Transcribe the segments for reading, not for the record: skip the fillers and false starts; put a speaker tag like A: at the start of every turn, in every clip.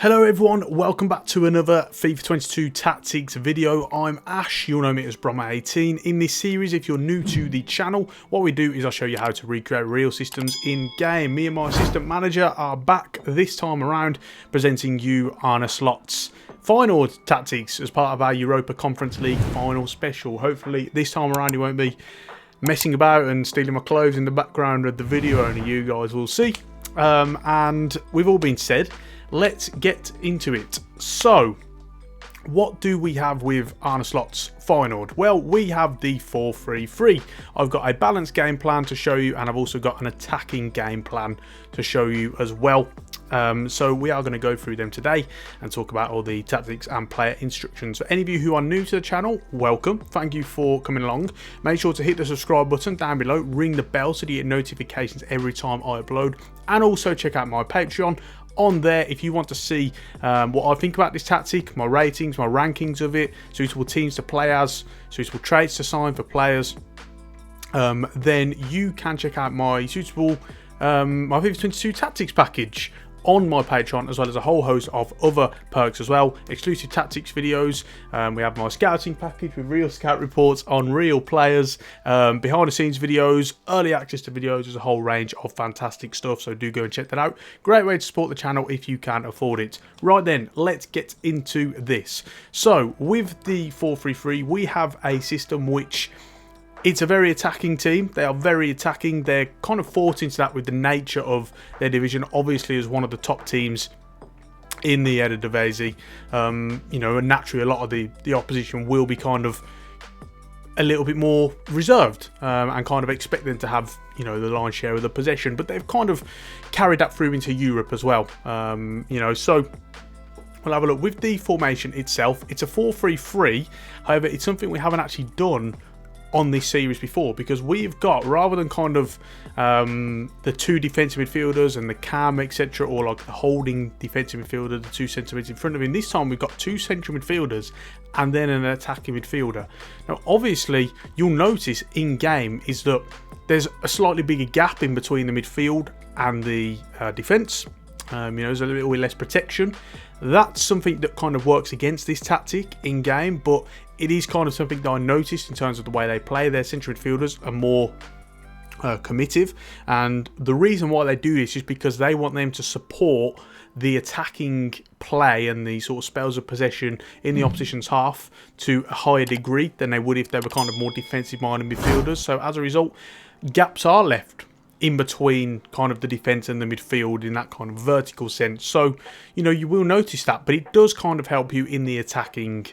A: Hello everyone, welcome back to another FIFA 22 Tactics video. I'm Ash, you'll know me as Bromma18. In this series, if you're new to the channel, what we do is I'll show you how to recreate real systems in game. Me and my assistant manager are back this time around, presenting you Arne Slot's Feyenoord tactics as part of our Europa Conference League final special. Hopefully this time around you won't be messing about and stealing my clothes in the background of the video, only you guys will see. And with all being said, let's get into it. So, what do we have with Arne Slot's Feyenoord? Well, we have the 4-3-3. I've got a balanced game plan to show you, and I've also got an attacking game plan to show you as well. So we are going to go through them today and talk about all the tactics and player instructions. For any of you who are new to the channel, welcome. Thank you for coming along. Make sure to hit the subscribe button down below, ring the bell so you get notifications every time I upload, and also check out my Patreon. On there, if you want to see what I think about this tactic, my ratings, my rankings of it, suitable teams to play as, suitable traits to sign for players, then you can check out my suitable my FIFA 22 tactics package on my Patreon, as well as a whole host of other perks as well. Exclusive tactics videos. We have my scouting package with real scout reports on real players, behind the scenes videos, early access to videos. There's a whole range of fantastic stuff, so do go and check that out. Great way to support the channel if you can afford it. Right then, let's get into this. So with the 4-3-3, we have a system which it's a very attacking team. They are very attacking. They're kind of forced into that with the nature of their division. Obviously, as one of the top teams in the Eredivisie, you know, and naturally a lot of the opposition will be kind of a little bit more reserved and kind of expect them to have, you know, the lion's share of the possession. But they've kind of carried that through into Europe as well. You know, so we'll have a look. With the formation itself, it's a 4-3-3. However, it's something we haven't actually done on this series before, because we've got, rather than kind of the two defensive midfielders and the cam etc, or like the holding defensive midfielder, the two centre mids in front of him, this time we've got two central midfielders and then an attacking midfielder. Now obviously you'll notice in game is that there's a slightly bigger gap in between the midfield and the defence. You know, there's a little bit less protection. That's something that kind of works against this tactic in game, but it is kind of something that I noticed in terms of the way they play. Their central midfielders are more committive, and the reason why they do this is because they want them to support the attacking play and the sort of spells of possession in the opposition's half to a higher degree than they would if they were kind of more defensive minded midfielders. So as a result, gaps are left in between kind of the defence and the midfield in that kind of vertical sense. So, you know, you will notice that, but it does kind of help you in the attacking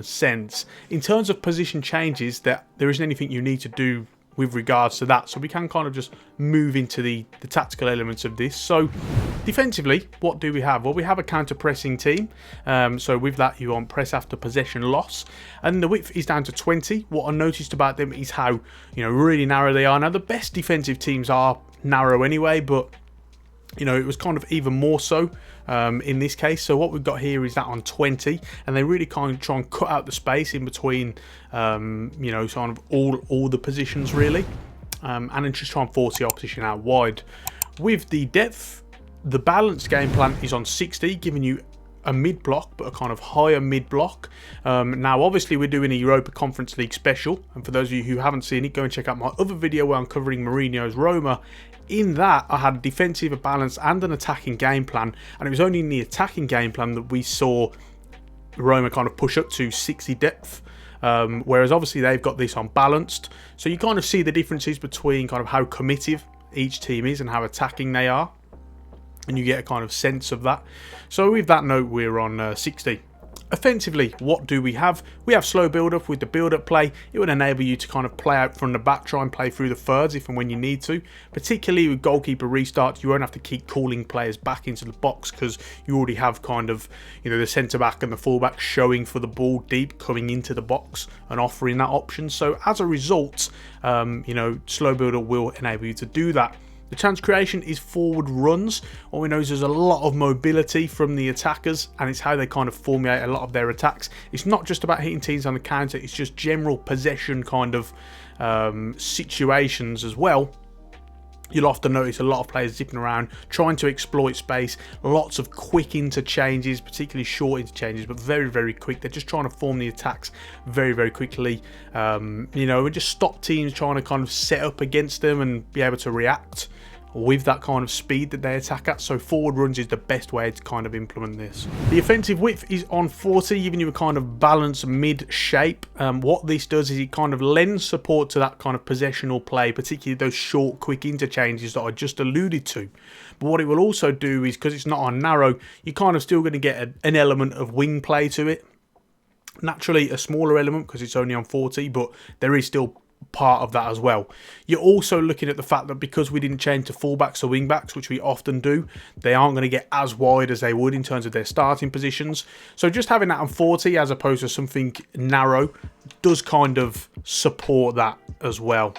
A: sense. In terms of position changes, there isn't anything you need to do with regards to that, so we can kind of just move into the tactical elements of this. So defensively, what do we have? Well, we have a counter-pressing team, so with that you want press after possession loss, and the width is down to 20. What I noticed about them is how, you know, really narrow they are. Now the best defensive teams are narrow anyway, but you know, it was kind of even more so in this case. So what we've got here is that on 20, and they really kind of try and cut out the space in between, you know, kind of all the positions really, and then just try and force the opposition out wide. With the depth, the balanced game plan is on 60, giving you a mid block, but a kind of higher mid block. Now obviously we're doing a Europa Conference League special, and for those of you who haven't seen it, go and check out my other video where I'm covering Mourinho's Roma. In that I had a defensive, a balance and an attacking game plan, and it was only in the attacking game plan that we saw Roma kind of push up to 60 depth, whereas obviously they've got this on balanced. So you kind of see the differences between kind of how committive each team is and how attacking they are, and you get a kind of sense of that. So with that note, we're on 60. Offensively, what do we have? We have slow build-up. With the build-up play, it would enable you to kind of play out from the back, try and play through the thirds if and when you need to. Particularly with goalkeeper restarts, you won't have to keep calling players back into the box because you already have kind of, you know, the centre-back and the full-back showing for the ball deep, coming into the box and offering that option. So as a result, you know, slow build-up will enable you to do that. The chance creation is forward runs. All we know is there's a lot of mobility from the attackers, and it's how they kind of formulate a lot of their attacks. It's not just about hitting teams on the counter, it's just general possession kind of situations as well. you'll often notice a lot of players zipping around, trying to exploit space, lots of quick interchanges, particularly short interchanges, but very, very quick. They're just trying to form the attacks very, very quickly, you know, and just stop teams trying to kind of set up against them and be able to react with that kind of speed that they attack at. So forward runs is the best way to kind of implement this. The offensive width is on 40, giving you a kind of balanced mid shape. What this does is it kind of lends support to that kind of possessional play, particularly those short quick interchanges that I just alluded to. But what it will also do is, because it's not on narrow, you're kind of still going to get an element of wing play to it. Naturally a smaller element because it's only on 40, but there is still part of that as well. You're also looking at the fact that because we didn't change to fullbacks or wingbacks, which we often do, they aren't going to get as wide as they would in terms of their starting positions. So just having that on 40 as opposed to something narrow does kind of support that as well.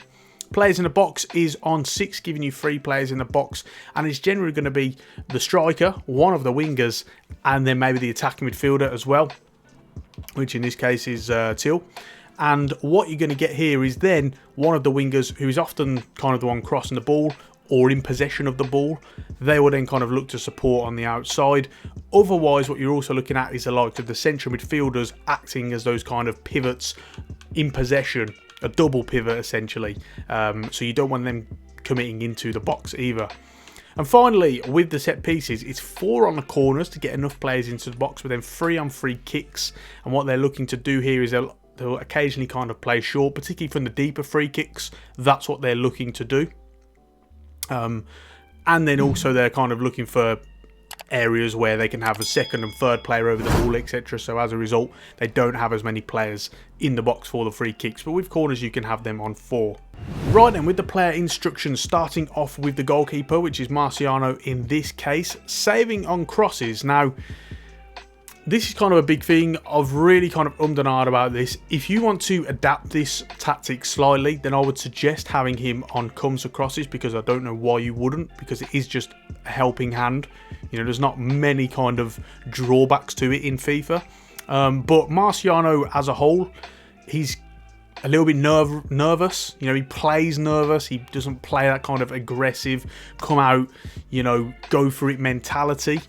A: Players in the box is on 6, giving you 3 players in the box, and it's generally going to be the striker, one of the wingers, and then maybe the attacking midfielder as well, which in this case is Till. And what you're going to get here is then one of the wingers, who is often kind of the one crossing the ball or in possession of the ball. They will then kind of look to support on the outside. Otherwise, what you're also looking at is the likes of the central midfielders acting as those kind of pivots in possession, a double pivot essentially. So you don't want them committing into the box either. And finally, with the set pieces, it's 4 on the corners to get enough players into the box, but then 3 on free kicks. And what they're looking to do here is they'll occasionally kind of play short, particularly from the deeper free kicks. That's what they're looking to do. And then also they're kind of looking for areas where they can have a second and third player over the ball, etc. So as a result, they don't have as many players in the box for the free kicks. But with corners, you can have them on 4. Right then, with the player instructions, starting off with the goalkeeper, which is Marciano in this case, saving on crosses. Now, this is kind of a big thing. I've really kind of ummed and ahed about this. If you want to adapt this tactic slightly, then I would suggest having him on comes to crosses, because I don't know why you wouldn't, because it is just a helping hand. You know, there's not many kind of drawbacks to it in FIFA. But Marciano as a whole, he's a little bit nervous. You know, he plays nervous. He doesn't play that kind of aggressive, come out, you know, go for it mentality.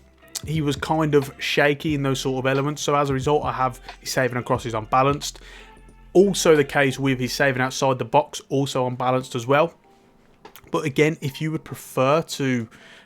A: He was kind of shaky in those sort of elements. So as a result, I have his saving and crosses unbalanced. Also the case with his saving outside the box, also unbalanced as well. But again, if you would prefer to,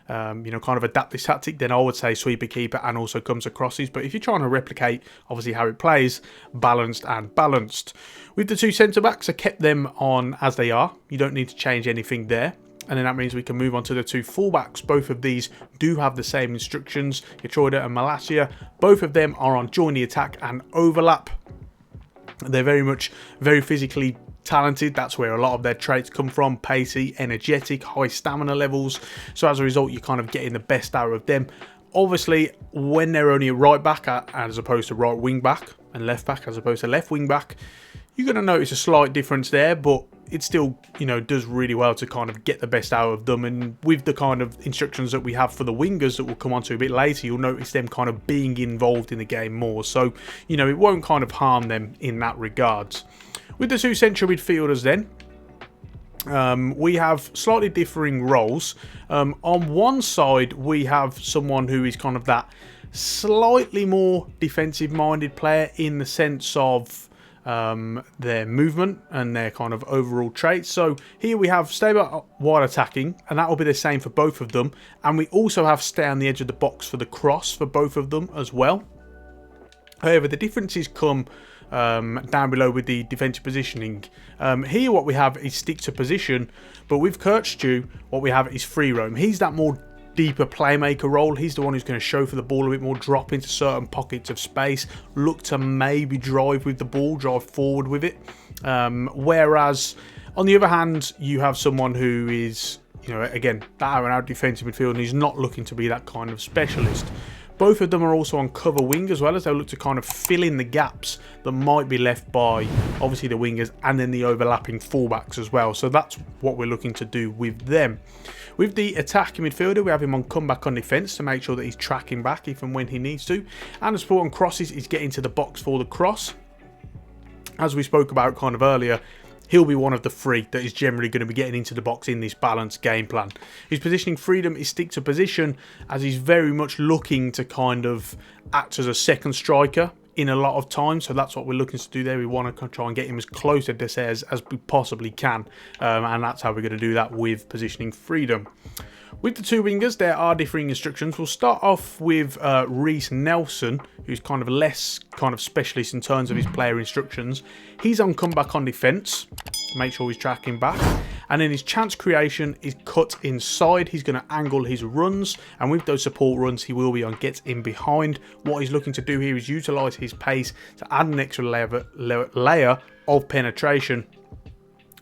A: you know, kind of adapt this tactic, then I would say sweeper keeper and also comes to crosses. But if you're trying to replicate, obviously, how it plays, balanced and balanced. With the 2 centre-backs, I kept them on as they are. You don't need to change anything there. And then that means we can move on to the 2 fullbacks. Both of these do have the same instructions. Yatroida and Malacia. Both of them are on join the attack and overlap. They're very physically talented. That's where a lot of their traits come from. Pacey, energetic, high stamina levels. So as a result, you're kind of getting the best out of them. Obviously, when they're only a right back as opposed to right wing back, and left back as opposed to left wing back, you're going to notice a slight difference there, but it still, you know, does really well to kind of get the best out of them. And with the kind of instructions that we have for the wingers that we'll come on to a bit later, you'll notice them kind of being involved in the game more. So, you know, it won't kind of harm them in that regards. With the 2 central midfielders then, we have slightly differing roles. On one side, we have someone who is kind of that slightly more defensive minded player in the sense of their movement and their kind of overall traits. So here we have stay wide attacking, and that will be the same for both of them. And we also have stay on the edge of the box for the cross for both of them as well. However, the differences come down below with the defensive positioning. Here what we have is stick to position, but with Kirchstew what we have is free roam. He's that more deeper playmaker role. He's the one who's going to show for the ball a bit more, drop into certain pockets of space, look to maybe drive with the ball, drive forward with it. Whereas on the other hand, you have someone who is, you know, again, that out and out defensive midfielder, and he's not looking to be that kind of specialist. Both of them are also on cover wing as well, as they'll look to kind of fill in the gaps that might be left by obviously the wingers and then the overlapping fullbacks as well. So that's what we're looking to do with them. With the attacking midfielder, we have him on comeback on defence to make sure that he's tracking back if and when he needs to. And the support on crosses is getting to the box for the cross. As we spoke about kind of earlier, he'll be one of the three that is generally going to be getting into the box in this balanced game plan. His positioning freedom is stick to position, as he's very much looking to kind of act as a second striker in a lot of times. So that's what we're looking to do there. We want to try and get him as close to Dessers as we possibly can. And that's how we're going to do that with positioning freedom. With the two wingers, there are differing instructions. We'll start off with Reiss Nelson, who's kind of less kind of specialist in terms of his player instructions. He's on comeback on defence. Make sure he's tracking back. And then his chance creation is cut inside. He's going to angle his runs. And with those support runs, he will be on get in behind. What he's looking to do here is utilise his pace to add an extra layer of penetration.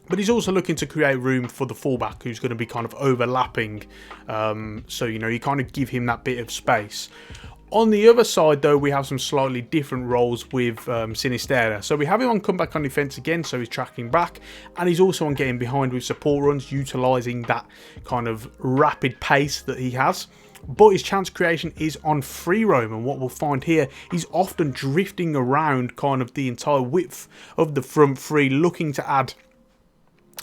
A: But he's also looking to create room for the fullback, who's going to be kind of overlapping. So, you know, you kind of give him that bit of space. On the other side, though, we have some slightly different roles with Sinisterra. So we have him on comeback on defence again, so he's tracking back. And he's also on getting behind with support runs, utilising that kind of rapid pace that he has. But his chance creation is on free roam, and what we'll find here, he's often drifting around kind of the entire width of the front three, looking to add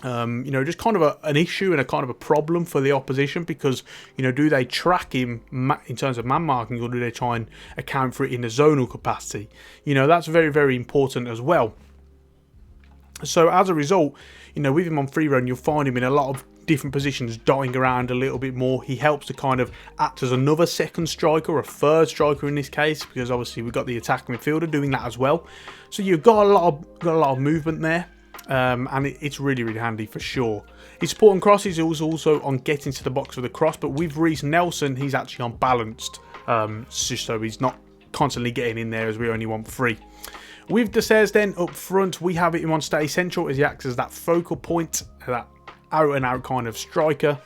A: you know, just kind of an issue and a kind of a problem for the opposition, because, you know, do they track him in terms of man marking, or do they try and account for it in a zonal capacity? You know, that's very, very important as well. So as a result, you know, with him on free run, you'll find him in a lot of different positions, dotting around a little bit more. He helps to kind of act as another second striker, or a third striker in this case, because obviously we've got the attacking midfielder doing that as well. So you've got a lot of movement there. And it's really, really handy for sure. His support and crosses is also on getting to the box with a cross, but with Reiss Nelson, he's actually unbalanced, just so he's not constantly getting in there, as we only want 3. With Dessers then up front, we have him on stay central, as he acts as that focal point, that out and out kind of striker.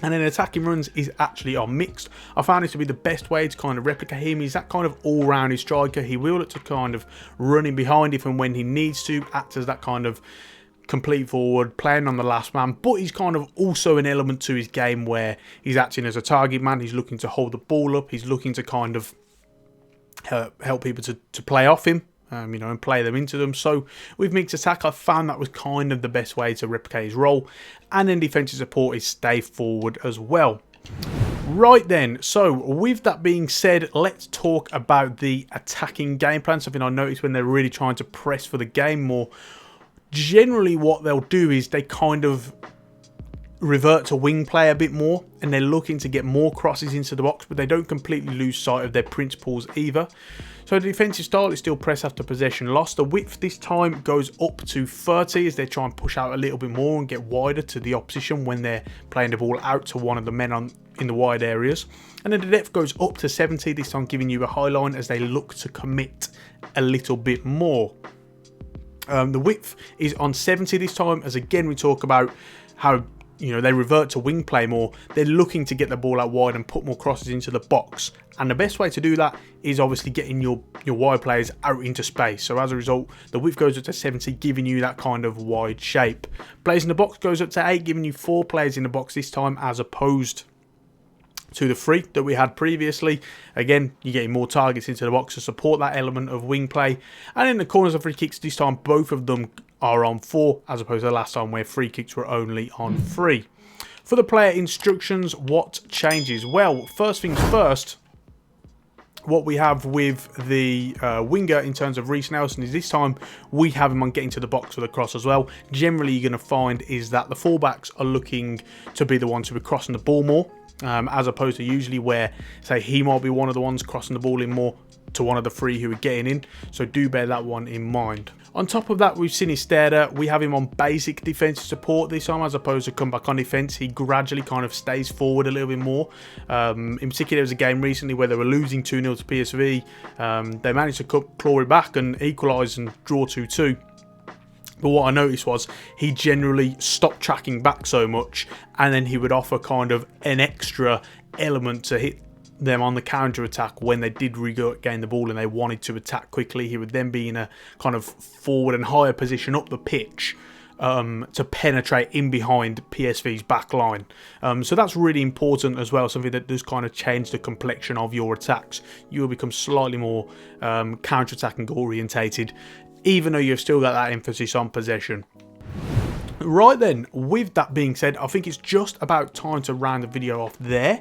A: And then attacking runs is actually on mixed. I found it to be the best way to kind of replicate him. He's that kind of all-rounded striker. He will look to kind of run in behind if and when he needs to, act as that kind of complete forward, playing on the last man. But he's kind of also an element to his game where he's acting as a target man. He's looking to hold the ball up. He's looking to kind of help people to play off him. You know, and play them into them. So with mixed attack, I found that was kind of the best way to replicate his role. And then defensive support is stay forward as well. Right then, so with that being said, let's talk about the attacking game plan. Something I noticed when they're really trying to press for the game more. Generally what they'll do is they kind of revert to wing play a bit more, and they're looking to get more crosses into the box, but they don't completely lose sight of their principles either. So the defensive style is still press after possession loss. The width this time goes up to 30 as they try and push out a little bit more and get wider to the opposition when they're playing the ball out to one of the men in the wide areas. And then the depth goes up to 70, this time giving you a high line as they look to commit a little bit more. The width is on 70 this time, as again we talk about how, you know, they revert to wing play more. They're looking to get the ball out wide and put more crosses into the box. And the best way to do that is obviously getting your wide players out into space. So as a result, the width goes up to 70, giving you that kind of wide shape. Players in the box goes up to 8, giving you 4 players in the box this time, as opposed to the 3 that we had previously. Again, you're getting more targets into the box to support that element of wing play. And in the corners of free kicks this time, both of them are on 4, as opposed to the last time where free kicks were only on 3. For the player instructions, what changes? Well, first things first, what we have with the winger in terms of Reiss Nelson is this time we have him on getting to the box with a cross as well. Generally, you're going to find is that the fullbacks are looking to be the ones who are crossing the ball more, as opposed to usually where, say, he might be one of the ones crossing the ball in more to one of the 3 who are getting in. So do bear that one in mind. On top of that, with Sinisterra, we have him on basic defensive support this time, as opposed to come back on defence. He gradually kind of stays forward a little bit more. In particular, there was a game recently where they were losing 2-0 to PSV. They managed to claw it back and equalise and draw 2-2. But what I noticed was he generally stopped tracking back so much, and then he would offer kind of an extra element to hit them on the counter attack when they did regain the ball and they wanted to attack quickly. He would then be in a kind of forward and higher position up the pitch to penetrate in behind PSV's back line. So that's really important as well, something that does kind of change the complexion of your attacks. You will become slightly more counter-attacking orientated even though you've still got that emphasis on possession. Right then, with that being said, I think it's just about time to round the video off there.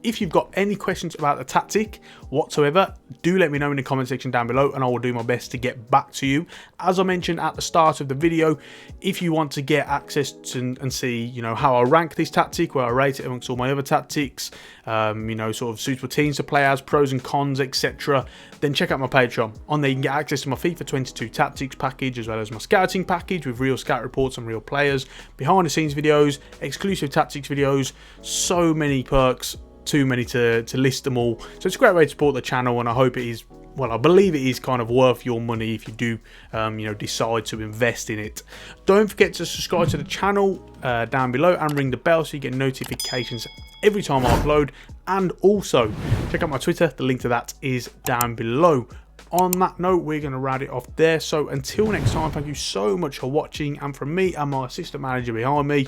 A: If you've got any questions about the tactic whatsoever, do let me know in the comment section down below and I will do my best to get back to you. As I mentioned at the start of the video, if you want to get access to and see, you know, how I rank this tactic, where I rate it amongst all my other tactics, you know, sort of suitable teams to play as, pros and cons, etc., then check out my Patreon. On there you can get access to my FIFA 22 tactics package, as well as my scouting package with real scout reports on real players, behind the scenes videos, exclusive tactics videos, so many perks, too many to list them all. So it's a great way to support the channel, and I hope it is, well, I believe it is kind of worth your money if you do, you know, decide to invest in it. Don't forget to subscribe to the channel down below and ring the bell so you get notifications every time I upload. And also check out my Twitter, the link to that is down below. On that note, we're going to round it off there. So until next time, thank you so much for watching, and from me and my assistant manager behind me,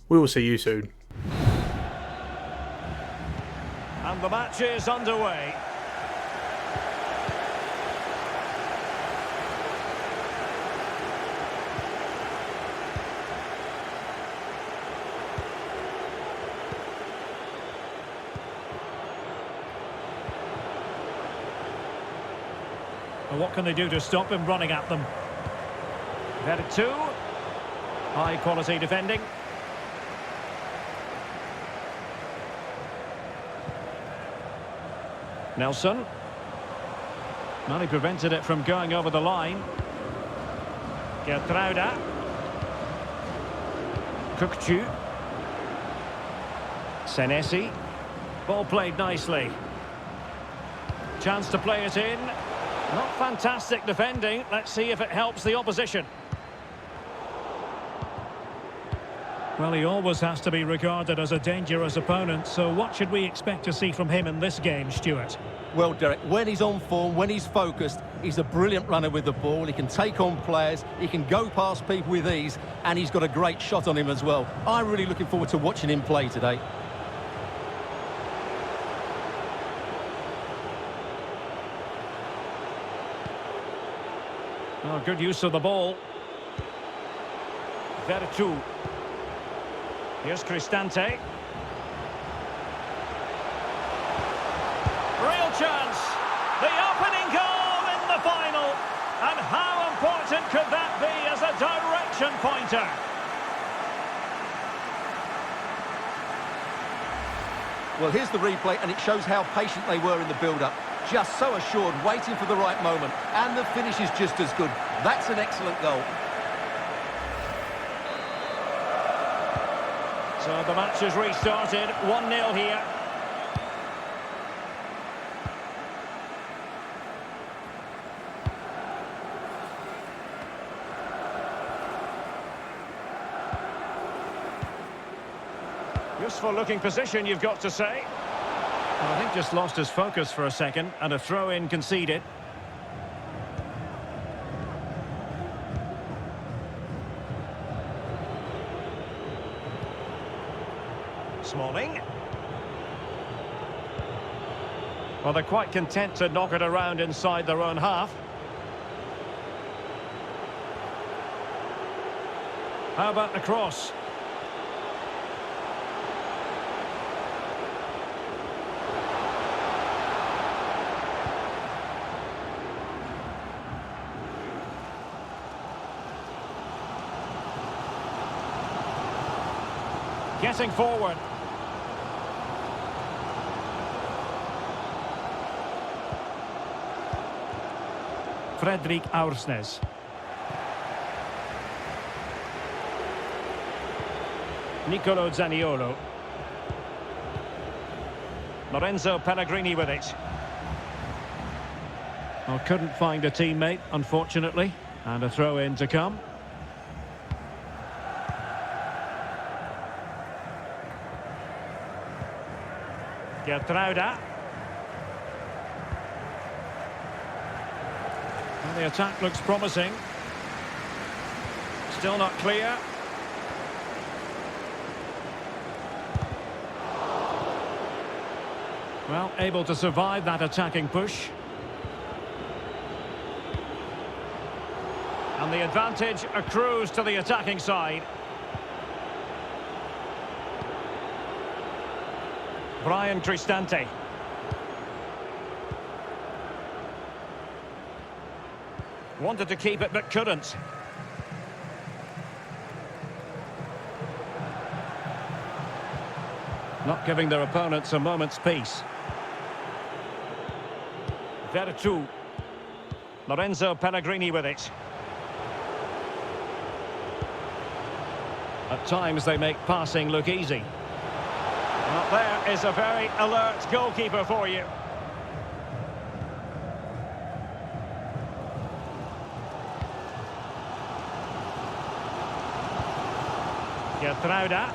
A: we will see you soon.
B: And the match is underway. Well, what can they do to stop him running at them? They've had it too. High quality defending. Nelson. Well, he prevented it from going over the line. Gertruida. Kukcu. Senesi. Ball played nicely. Chance to play it in. Not fantastic defending. Let's see if it helps the opposition. Well, he always has to be regarded as a dangerous opponent, so what should we expect to see from him in this game, Stuart?
C: Well, Derek, when he's on form, when he's focused, he's a brilliant runner with the ball. He can take on players, he can go past people with ease, and he's got a great shot on him as well. I'm really looking forward to watching him play today.
B: Oh, good use of the ball. Veretout. Here's Cristante. Real chance. The opening goal in the final. And how important could that be as a direction pointer?
C: Well, here's the replay, and it shows how patient they were in the build-up. Just so assured, waiting for the right moment. And the finish is just as good. That's an excellent goal.
B: So the match has restarted, 1-0 here. Useful looking position, you've got to say. Well, I think just lost his focus for a second, and a throw-in conceded. Smalling. Well, they're quite content to knock it around inside their own half. How about the cross? Getting forward. Fredrik Aursnes. Nicolo Zaniolo. Lorenzo Pellegrini with it. Well, couldn't find a teammate, unfortunately, and a throw-in to come. Gertruida. And the attack looks promising. Still not clear. Well, able to survive that attacking push. And the advantage accrues to the attacking side. Brian Cristante. Wanted to keep it but couldn't. Not giving their opponents a moment's peace. Veretout. Lorenzo Pellegrini with it. At times they make passing look easy. Well, there is a very alert goalkeeper for you. Gertruida.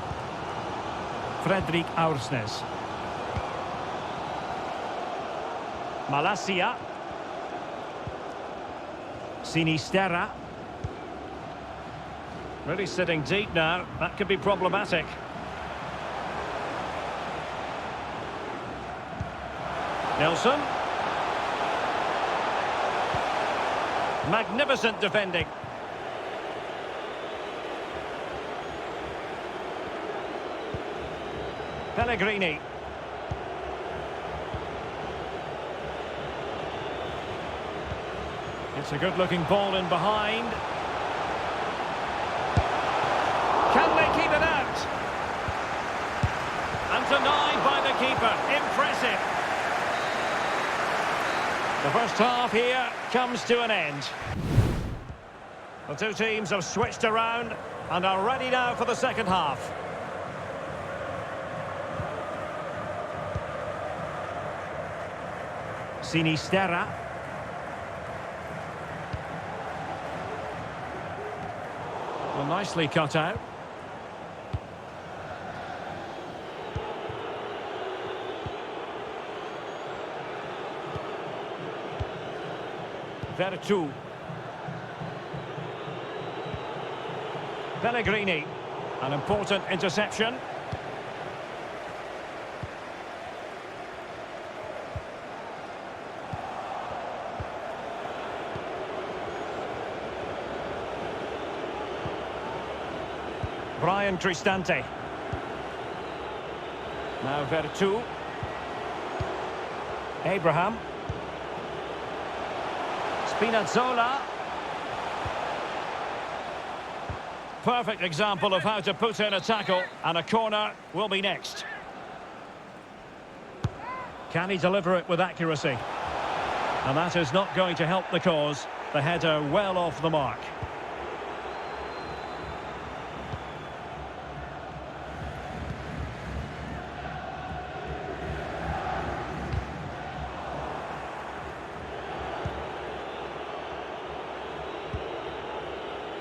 B: Fredrik Aursnes. Malacia. Sinisterra. Really sitting deep now. That could be problematic. Nelson. Magnificent defending. Pellegrini. It's a good-looking ball in behind. Can they keep it out? And denied by the keeper. Impressive. The first half here comes to an end. The two teams have switched around and are ready now for the second half. Sinisterra. Well, nicely cut out. Veretout. Pellegrini. An important interception. Brian Cristante. Now Veretout. Abraham. Spinazzola. Perfect example of how to put in a tackle, and a corner will be next. Can he deliver it with accuracy? And that is not going to help the cause. The header well off the mark.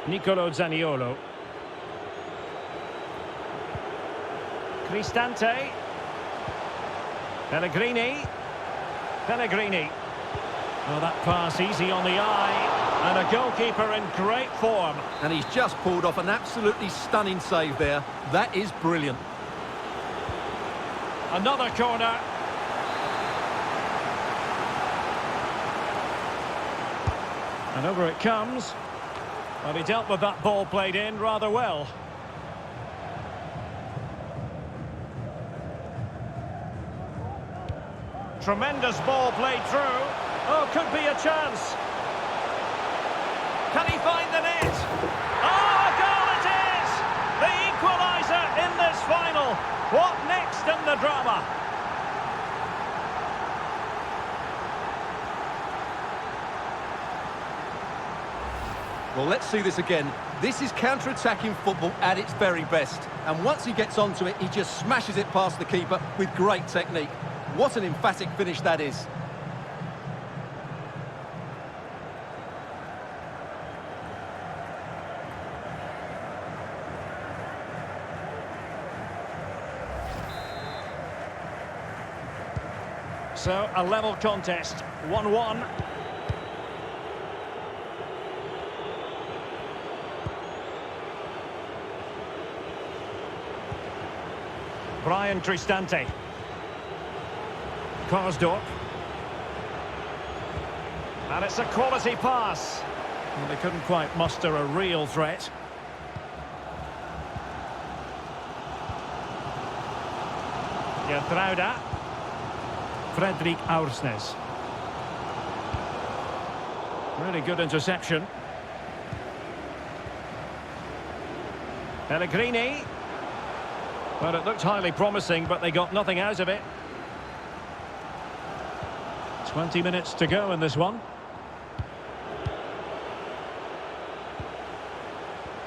B: Nicolo Zaniolo. Cristante. Pellegrini. Pellegrini. Oh, that pass easy on the eye. And a goalkeeper in great form.
C: And he's just pulled off an absolutely stunning save there. That is brilliant.
B: Another corner. And over it comes. Well, he dealt with that ball played in rather well. Tremendous ball played through. Oh, could be a chance. Can he find the net? Oh, a goal it is! The equaliser in this final. What next in the drama?
C: Well, let's see this again. This is counter-attacking football at its very best. And once he gets onto it, he just smashes it past the keeper with great technique. What an emphatic finish that is.
B: So, a level contest, 1-1. Brian Cristante. Karsdorp. And it's a quality pass. Well, they couldn't quite muster a real threat. Gertruida. Fredrik Aursnes. Really good interception. Pellegrini. Well, it looked highly promising, but they got nothing out of it. 20 minutes to go in this one.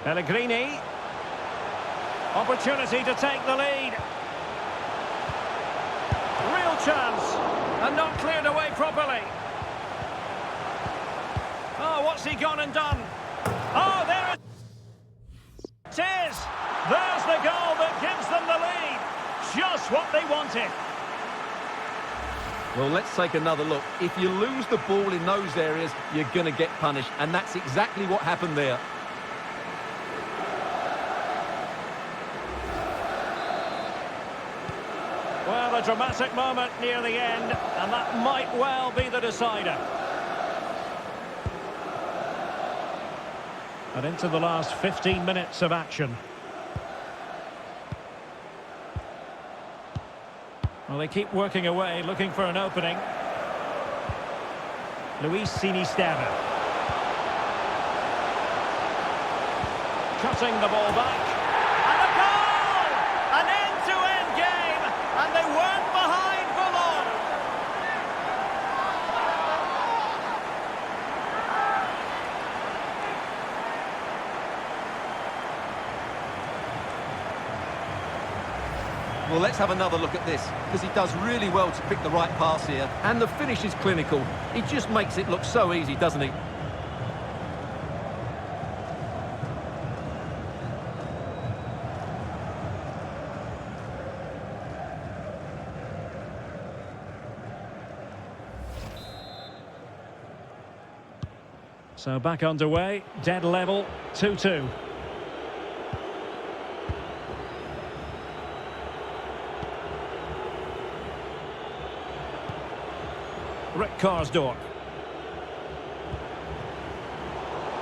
B: Pellegrini. Opportunity to take the lead. Real chance. And not cleared away properly. Oh, what's he gone and done? Oh, there it is. There's the goal that gives them the lead. Just what they wanted.
C: Well, let's take another look. If you lose the ball in those areas, you're going to get punished. And that's exactly what happened there.
B: Well, a dramatic moment near the end, and that might well be the decider. And into the last 15 minutes of action. Well, they keep working away, looking for an opening. Luis Sinisterra. Cutting the ball back. And a goal! An end-to-end game, and they weren't behind for long.
C: Well, let's have another look at this, because he does really well to pick the right pass here. And the finish is clinical. He just makes it look so easy, doesn't he?
B: So back underway, dead level, 2-2. Rick Karsdorp.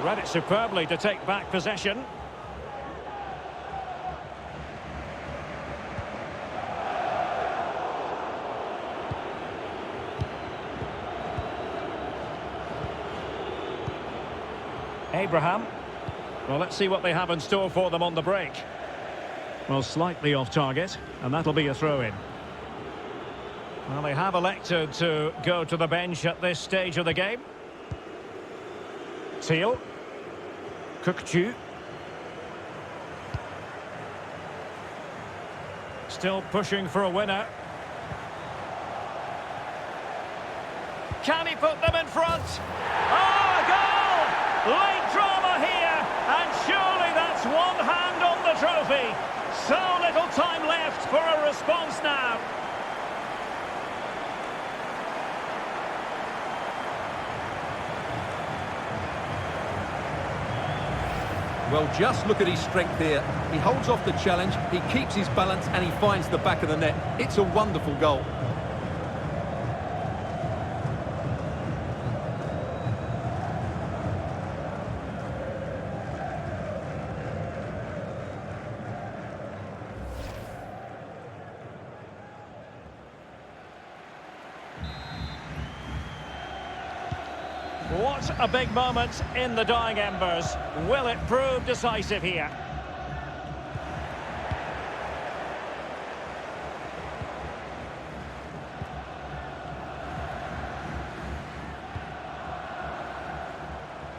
B: Read it superbly to take back possession. Abraham. Well, let's see what they have in store for them on the break. Well, slightly off target, and that'll be a throw-in. Well, they have elected to go to the bench at this stage of the game. Teal. Kukcu. Still pushing for a winner. Can he put them in front? Oh, a goal! Late drama here, and surely that's one hand on the trophy. So little time left for a response now.
C: Well, just look at his strength here. He holds off the challenge, he keeps his balance, and he finds the back of the net. It's a wonderful goal.
B: What a big moment in the dying embers. Will it prove decisive here?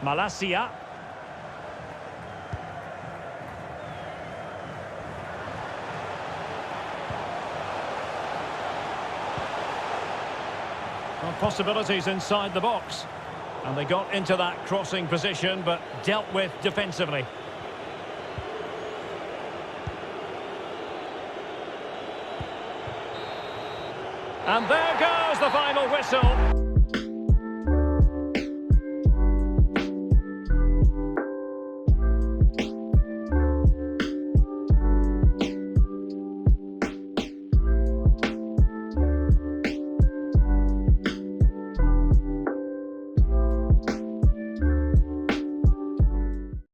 B: Malacia. Well, possibilities inside the box. And they got into that crossing position, but dealt with defensively. And there goes the final whistle.